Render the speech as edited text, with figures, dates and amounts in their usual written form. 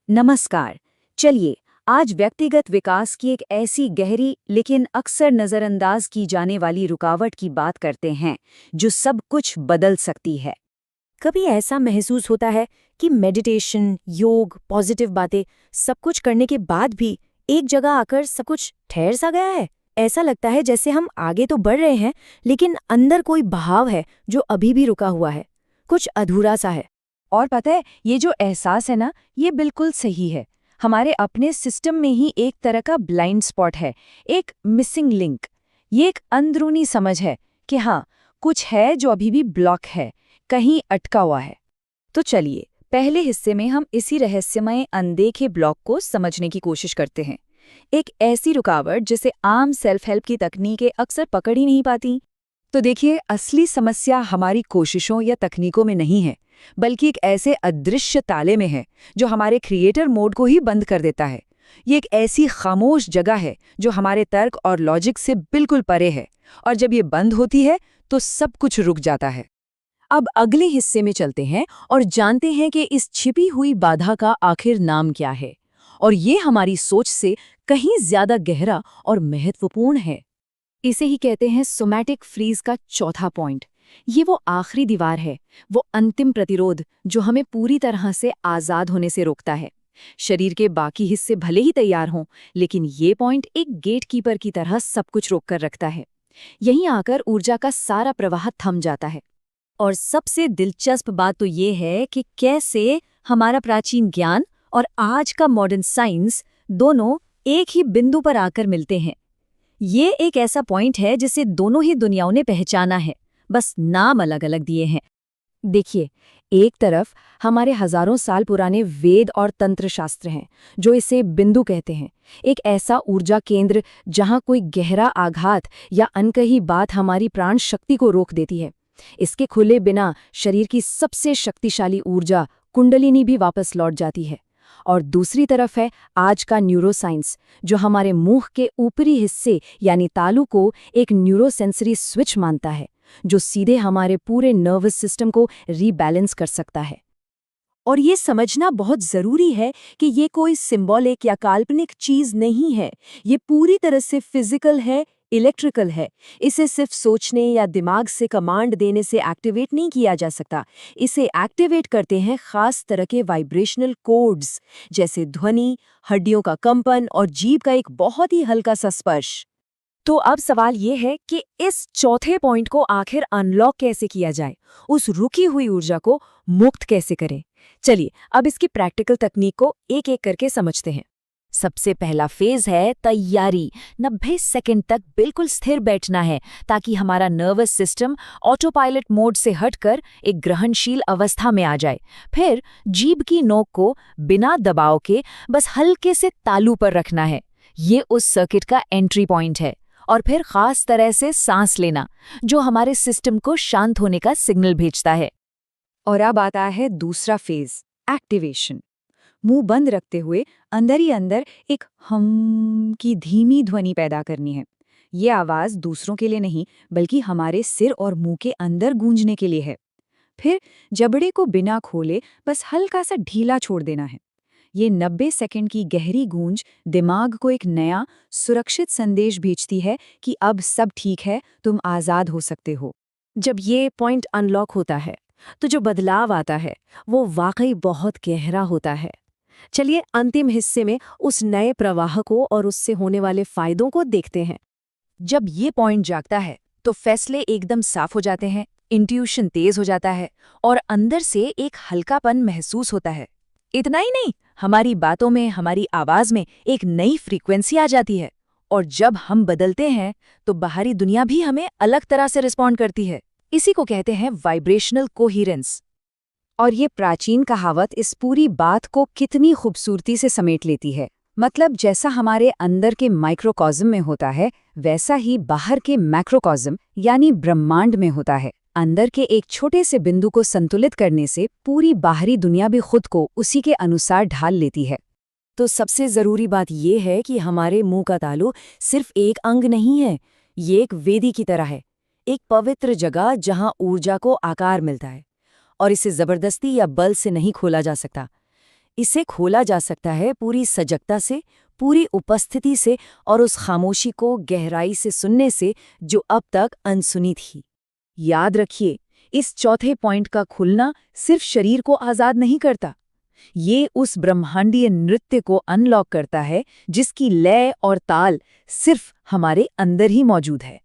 नमस्कार। चलिए आज व्यक्तिगत विकास की एक ऐसी गहरी लेकिन अक्सर नज़रअंदाज की जाने वाली रुकावट की बात करते हैं जो सब कुछ बदल सकती है। कभी ऐसा महसूस होता है कि मेडिटेशन, योग, पॉजिटिव बातें सब कुछ करने के बाद भी एक जगह आकर सब कुछ ठहर सा गया है। ऐसा लगता है जैसे हम आगे तो बढ़ रहे हैं, लेकिन अंदर कोई बहाव है जो अभी भी रुका हुआ है, कुछ अधूरा सा है। और पता है, ये जो एहसास है ना, ये बिल्कुल सही है। हमारे अपने सिस्टम में ही एक तरह का ब्लाइंड स्पॉट है, एक मिसिंग लिंक। ये एक अंदरूनी समझ है कि हाँ, कुछ है जो अभी भी ब्लॉक है, कहीं अटका हुआ है। तो चलिए पहले हिस्से में हम इसी रहस्यमय अनदेखे ब्लॉक को समझने की कोशिश करते हैं। एक ऐसी रुकावट जिसे आम सेल्फ हेल्प की तकनीकें अक्सर पकड़ ही नहीं पाती। तो देखिए, असली समस्या हमारी कोशिशों या तकनीकों में नहीं है, बल्कि एक ऐसे अदृश्य ताले में है जो हमारे क्रिएटर मोड को ही बंद कर देता है। ये एक ऐसी खामोश जगह है जो हमारे तर्क और लॉजिक से बिल्कुल परे है, और जब ये बंद होती है तो सब कुछ रुक जाता है। अब अगले हिस्से में चलते हैं और जानते हैं कि इस छिपी हुई बाधा का आखिर नाम क्या है, और ये हमारी सोच से कहीं ज्यादा गहरा और महत्वपूर्ण है। इसे ही कहते हैं सोमैटिक फ्रीज का चौथा पॉइंट। ये वो आखिरी दीवार है, वो अंतिम प्रतिरोध जो हमें पूरी तरह से आजाद होने से रोकता है। शरीर के बाकी हिस्से भले ही तैयार हों, लेकिन ये पॉइंट एक गेटकीपर की तरह सब कुछ रोक कर रखता है। यहीं आकर ऊर्जा का सारा प्रवाह थम जाता है। और सबसे दिलचस्प बात तो ये है कि कैसे हमारा प्राचीन ज्ञान और आज का मॉडर्न साइंस दोनों एक ही बिंदु पर आकर मिलते हैं। ये एक ऐसा पॉइंट है जिसे दोनों ही दुनियाओं ने पहचाना है, बस नाम अलग अलग दिए हैं। देखिए, एक तरफ हमारे हजारों साल पुराने वेद और तंत्र शास्त्र हैं जो इसे बिंदु कहते हैं, एक ऐसा ऊर्जा केंद्र जहां कोई गहरा आघात या अनकही बात हमारी प्राण शक्ति को रोक देती है। इसके खुले बिना शरीर की सबसे शक्तिशाली ऊर्जा कुंडलिनी भी वापस लौट जाती है। और दूसरी तरफ है आज का न्यूरोसाइंस, जो हमारे मुंह के ऊपरी हिस्से यानी तालू को एक न्यूरोसेंसरी स्विच मानता है, जो सीधे हमारे पूरे नर्वस सिस्टम को रीबैलेंस कर सकता है। और ये समझना बहुत जरूरी है कि ये कोई सिंबॉलिक या काल्पनिक चीज नहीं है, ये पूरी तरह से फिजिकल है, इलेक्ट्रिकल है। इसे सिर्फ सोचने या दिमाग से कमांड देने से एक्टिवेट नहीं किया जा सकता। इसे एक्टिवेट करते हैं खास तरह के वाइब्रेशनल कोड्स, जैसे ध्वनि, हड्डियों का कंपन और जीभ का एक बहुत ही हल्का सा स्पर्श। तो अब सवाल ये है कि इस चौथे पॉइंट को आखिर अनलॉक कैसे किया जाए, उस रुकी हुई ऊर्जा को मुक्त कैसे करें। चलिए अब इसकी प्रैक्टिकल तकनीक को एक एक करके समझते हैं। सबसे पहला फेज है तैयारी। 90 सेकंड तक बिल्कुल स्थिर बैठना है, ताकि हमारा nervous system auto pilot mode से हटकर एक ग्रहणशील अवस्था में आ जाए। फिर जीभ की नोक को बिना दबाव के बस हल्के से तालू पर रखना है। ये उस सर्किट का एंट्री पॉइंट है। और फिर खास तरह से सांस लेना, जो हमारे सिस्टम को शांत होने का सिग्नल भेजता है। और अब आता है दूसरा फेज, एक्टिवेशन। मुंह बंद रखते हुए अंदर ही अंदर एक हम की धीमी ध्वनि पैदा करनी है। ये आवाज दूसरों के लिए नहीं, बल्कि हमारे सिर और मुंह के अंदर गूंजने के लिए है। फिर जबड़े को बिना खोले बस हल्का सा ढीला छोड़ देना है। ये 90 सेकंड की गहरी गूंज दिमाग को एक नया, सुरक्षित संदेश भेजती है कि अब सब ठीक है, तुम आज़ाद हो सकते हो। जब ये पॉइंट अनलॉक होता है, तो जो बदलाव आता है वो वाकई बहुत गहरा होता है। चलिए अंतिम हिस्से में उस नए प्रवाह को और उससे होने वाले फायदों को देखते हैं। जब ये पॉइंट जागता है तो फैसले एकदम साफ हो जाते हैं, इंट्यूशन तेज हो जाता है और अंदर से एक हल्कापन महसूस होता है। इतना ही नहीं, हमारी बातों में, हमारी आवाज में एक नई फ्रीक्वेंसी आ जाती है। और जब हम बदलते हैं तो बाहरी दुनिया भी हमें अलग तरह से रिस्पॉन्ड करती है। इसी को कहते हैं वाइब्रेशनल कोहिरेंस। और ये प्राचीन कहावत इस पूरी बात को कितनी खूबसूरती से समेट लेती है। मतलब जैसा हमारे अंदर के माइक्रोकॉज्म में होता है, वैसा ही बाहर के मैक्रोकॉज्म यानी ब्रह्मांड में होता है। अंदर के एक छोटे से बिंदु को संतुलित करने से पूरी बाहरी दुनिया भी खुद को उसी के अनुसार ढाल लेती है। तो सबसे जरूरी बात यह है कि हमारे मुंह का तालु सिर्फ एक अंग नहीं है, ये एक वेदी की तरह है, एक पवित्र जगह जहां ऊर्जा को आकार मिलता है, और इसे जबरदस्ती या बल से नहीं खोला जा सकता। इसे खोला जा सकता है पूरी सजगता से, पूरी उपस्थिति से और उस खामोशी को गहराई से सुनने से जो अब तक अनसुनी थी। याद रखिए, इस चौथे पॉइंट का खुलना सिर्फ शरीर को आज़ाद नहीं करता, ये उस ब्रह्मांडीय नृत्य को अनलॉक करता है जिसकी लय और ताल सिर्फ हमारे अंदर ही मौजूद है।